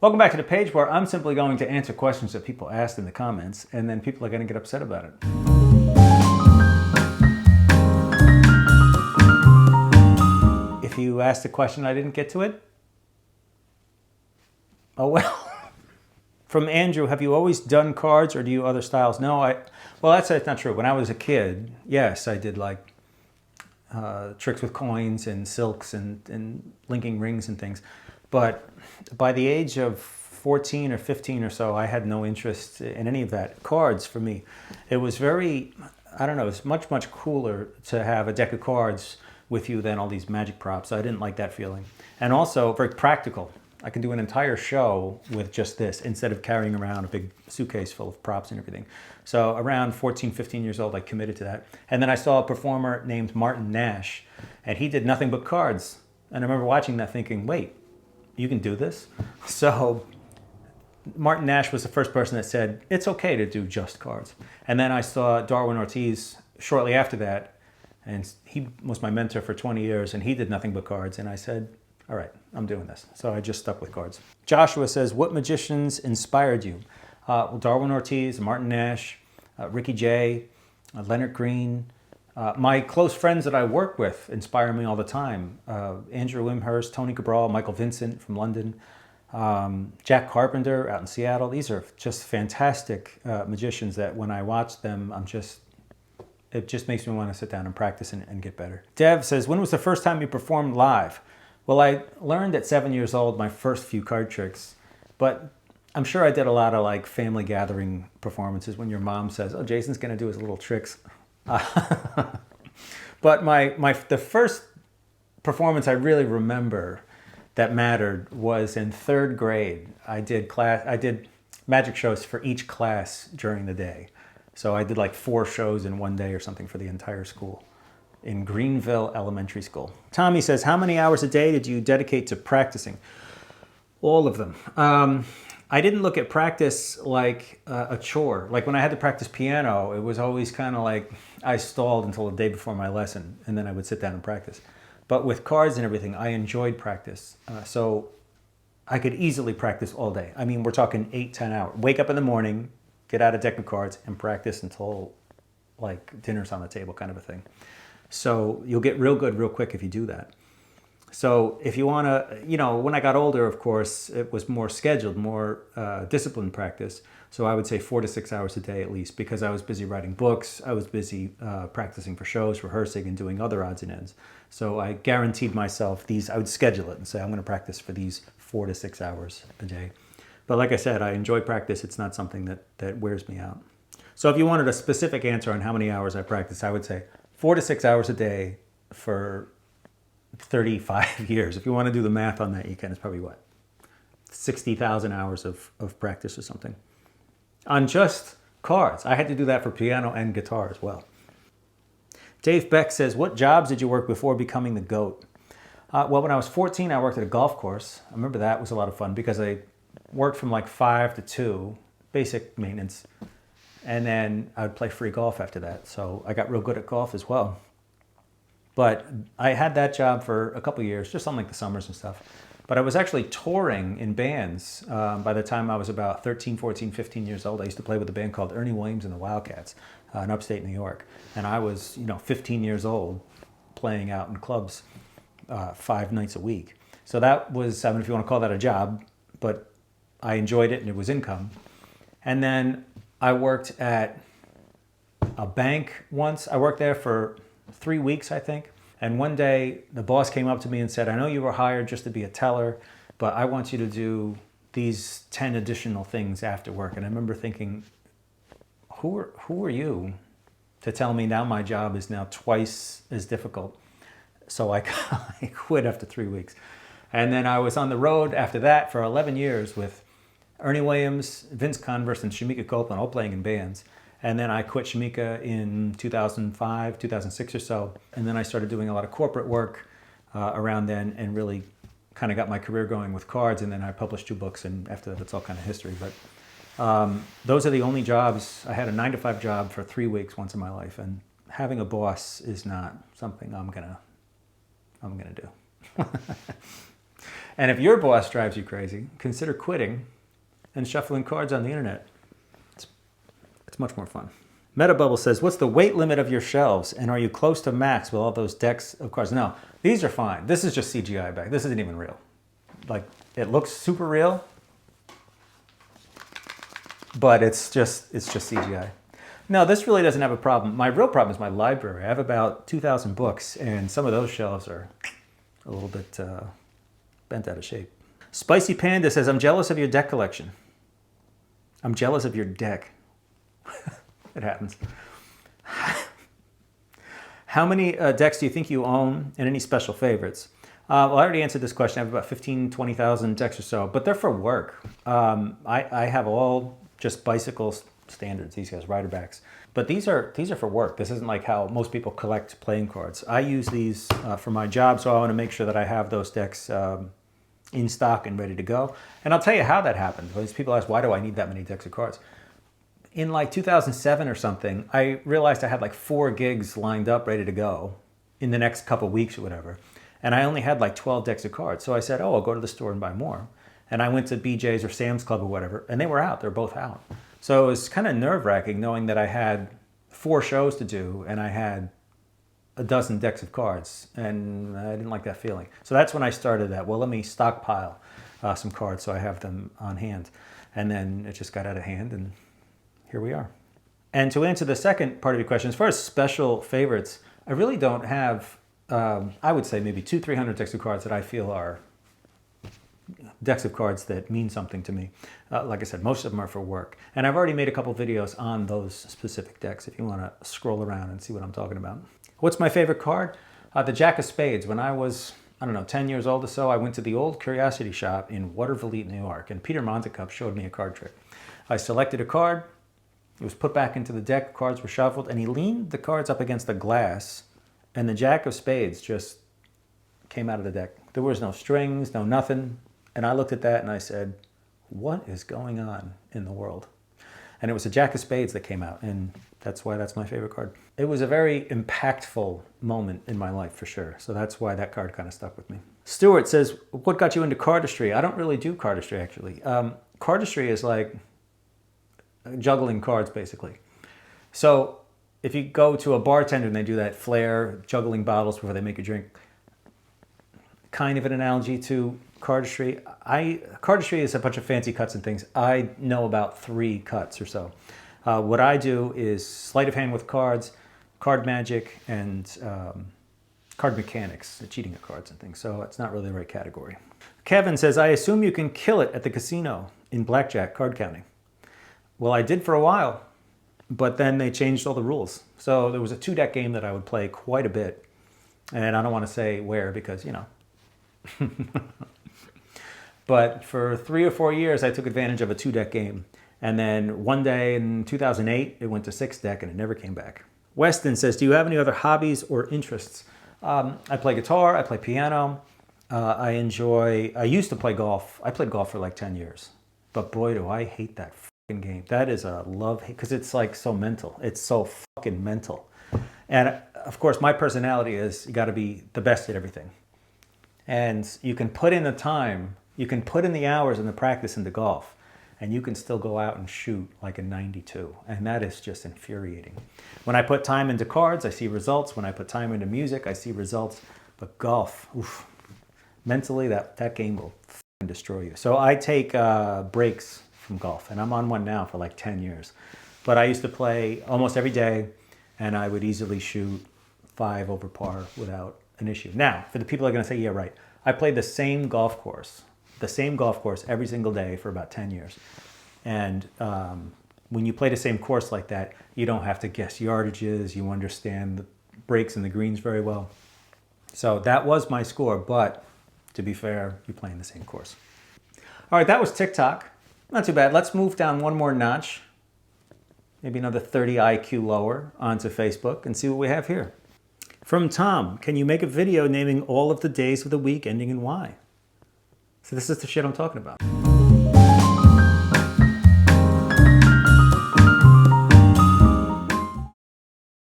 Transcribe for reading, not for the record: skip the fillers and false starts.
Welcome back to the page where I'm simply going to answer questions that people asked in the comments, and then people are going to get upset about it. If you asked a question I didn't get to it, oh well. From Andrew, have you always done cards or do you other styles? No, well, that's not true. When I was a kid, yes, I did like tricks with coins and silks and linking rings and things. But by the age of 14 or 15 or so, I had no interest in any of that. Cards, for me, it was very, I don't know, it's much, much cooler to have a deck of cards with you than all these magic props. I didn't like that feeling. And also, very practical. I can do an entire show with just this instead of carrying around a big suitcase full of props and everything. So around 14, 15 years old, I committed to that. And then I saw a performer named Martin Nash, and he did nothing but cards. And I remember watching that thinking, wait, you can do this? So Martin Nash was the first person that said, it's okay to do just cards. And then I saw Darwin Ortiz shortly after that, and he was my mentor for 20 years, and he did nothing but cards. And I said, all right, I'm doing this. So I just stuck with cards. Joshua says, what magicians inspired you? Well, Darwin Ortiz, Martin Nash, Ricky Jay, Leonard Green. My close friends that I work with inspire me all the time. Andrew Wimhurst, Tony Cabral, Michael Vincent from London, Jack Carpenter out in Seattle. These are just fantastic magicians that when I watch them, it just makes me want to sit down and practice and get better. Dev says, when was the first time you performed live? Well, I learned at 7 years old my first few card tricks, but I'm sure I did a lot of like family gathering performances when your mom says, oh, Jason's going to do his little tricks. But the first performance I really remember that mattered was in third grade. I did magic shows for each class during the day. So I did like 4 shows in one day or something for the entire school in Greenville Elementary School. Tommy says, how many hours a day did you dedicate to practicing? All of them. I didn't look at practice like a chore. Like when I had to practice piano, it was always kind of like I stalled until the day before my lesson, and then I would sit down and practice. But with cards and everything, I enjoyed practice. So I could easily practice all day. I mean, we're talking 8-10 hours. Wake up in the morning, get out a deck of cards, and practice until like dinner's on the table kind of a thing. So you'll get real good real quick if you do that. So if you want to, when I got older, of course, it was more scheduled, more disciplined practice. So I would say 4 to 6 hours a day at least, because I was busy writing books. I was busy practicing for shows, rehearsing, and doing other odds and ends. So I guaranteed myself I would schedule it and say, I'm going to practice for these 4 to 6 hours a day. But like I said, I enjoy practice. It's not something that wears me out. So if you wanted a specific answer on how many hours I practice, I would say 4 to 6 hours a day for 35 years. If you want to do the math on that, you can. It's probably what? 60,000 hours of practice or something. On just cards. I had to do that for piano and guitar as well. Dave Beck says, what jobs did you work before becoming the GOAT? Well, when I was 14, I worked at a golf course. I remember that was a lot of fun because I worked from like 5 to 2, basic maintenance. And then I would play free golf after that. So I got real good at golf as well. But I had that job for a couple of years, just on like the summers and stuff. But I was actually touring in bands by the time I was about 13, 14, 15 years old. I used to play with a band called Ernie Williams and the Wildcats in upstate New York. And I was, 15 years old playing out in clubs 5 nights a week. So that was, if you want to call that a job, but I enjoyed it and it was income. And then I worked at a bank once. I worked there for 3 weeks, I think. And one day the boss came up to me and said, I know you were hired just to be a teller, but I want you to do these 10 additional things after work. And I remember thinking, who are you to tell me now my job is now twice as difficult? So I quit after 3 weeks. And then I was on the road after that for 11 years with Ernie Williams, Vince Converse, and Shamika Copeland, all playing in bands. And then I quit Shamika in 2005, 2006 or so. And then I started doing a lot of corporate work around then and really kind of got my career going with cards. And then I published 2 books, and after that, it's all kind of history. But those are the only jobs. I had a 9-to-5 job for 3 weeks once in my life. And having a boss is not something I'm gonna do. And if your boss drives you crazy, consider quitting and shuffling cards on the internet. It's much more fun. Metabubble says, what's the weight limit of your shelves? And are you close to max with all those decks of cards? No, these are fine. This is just CGI back. This isn't even real. Like, it looks super real, but it's just CGI. No, this really doesn't have a problem. My real problem is my library. I have about 2,000 books, and some of those shelves are a little bit bent out of shape. Spicy Panda says, I'm jealous of your deck collection. I'm jealous of your deck. It happens. How many decks do you think you own, and any special favorites? Well, I already answered this question. I have about 15,000, 20,000 decks or so, but they're for work. I have all just bicycle standards, these guys, rider backs. But these are for work. This isn't like how most people collect playing cards. I use these for my job, so I want to make sure that I have those decks in stock and ready to go. And I'll tell you how that happened. Because people ask, why do I need that many decks of cards? In like 2007 or something, I realized I had like 4 gigs lined up ready to go in the next couple weeks or whatever. And I only had like 12 decks of cards. So I said, oh, I'll go to the store and buy more. And I went to BJ's or Sam's Club or whatever, and they were out. They're both out. So it was kind of nerve-wracking knowing that I had 4 shows to do and I had a dozen decks of cards, and I didn't like that feeling. So that's when I started that. Well, let me stockpile some cards so I have them on hand. And then it just got out of hand, and here we are. And to answer the second part of your question, as far as special favorites, I really don't have, I would say maybe 200-300 decks of cards that I feel are decks of cards that mean something to me. Like I said, most of them are for work. And I've already made a couple videos on those specific decks if you want to scroll around and see what I'm talking about. What's my favorite card? The Jack of Spades. When I was, I don't know, 10 years old or so, I went to the old Curiosity Shop in Waterville, New York, and Peter Montecup showed me a card trick. I selected a card, it was put back into the deck, cards were shuffled, and he leaned the cards up against the glass, and the Jack of Spades just came out of the deck. There was no strings, no nothing. And I looked at that and I said, what is going on in the world? And it was a Jack of Spades that came out, and that's why that's my favorite card. It was a very impactful moment in my life for sure. So that's why that card kind of stuck with me. Stuart says, what got you into cardistry? I don't really do cardistry actually. Cardistry is like juggling cards basically. So if you go to a bartender and they do that flair, juggling bottles before they make a drink, kind of an analogy to cardistry. Cardistry is a bunch of fancy cuts and things. I know about 3 cuts or so. What I do is sleight of hand with cards, card magic, and card mechanics, cheating at cards and things. So it's not really the right category. Kevin says, I assume you can kill it at the casino in blackjack card counting. Well, I did for a while, but then they changed all the rules. So there was a 2-deck game that I would play quite a bit. And I don't want to say where because, you know. But for 3 or 4 years, I took advantage of a 2-deck game. And then one day in 2008, it went to 6-deck and it never came back. Weston says, do you have any other hobbies or interests? I play guitar, I play piano. I used to play golf. I played golf for like 10 years. But boy, do I hate that fucking game. That is a love-hate, because it's like so mental. It's so fucking mental. And of course, my personality is you got to be the best at everything. And you can put in the time, you can put in the hours and the practice into golf, and you can still go out and shoot like a 92. And that is just infuriating. When I put time into cards, I see results. When I put time into music, I see results. But golf, oof, mentally, that game will fucking destroy you. So I take breaks from golf, and I'm on one now for like 10 years. But I used to play almost every day, and I would easily shoot 5 over par without an issue. Now, for the people that are going to say, yeah, right, I played the same golf course every single day for about 10 years. And when you play the same course like that, you don't have to guess yardages, you understand the breaks and the greens very well. So that was my score, but to be fair, you're playing the same course. All right, that was TikTok. Not too bad. Let's move down one more notch, maybe another 30 IQ lower, onto Facebook and see what we have here. From Tom, can you make a video naming all of the days of the week ending in Y? So this is the shit I'm talking about.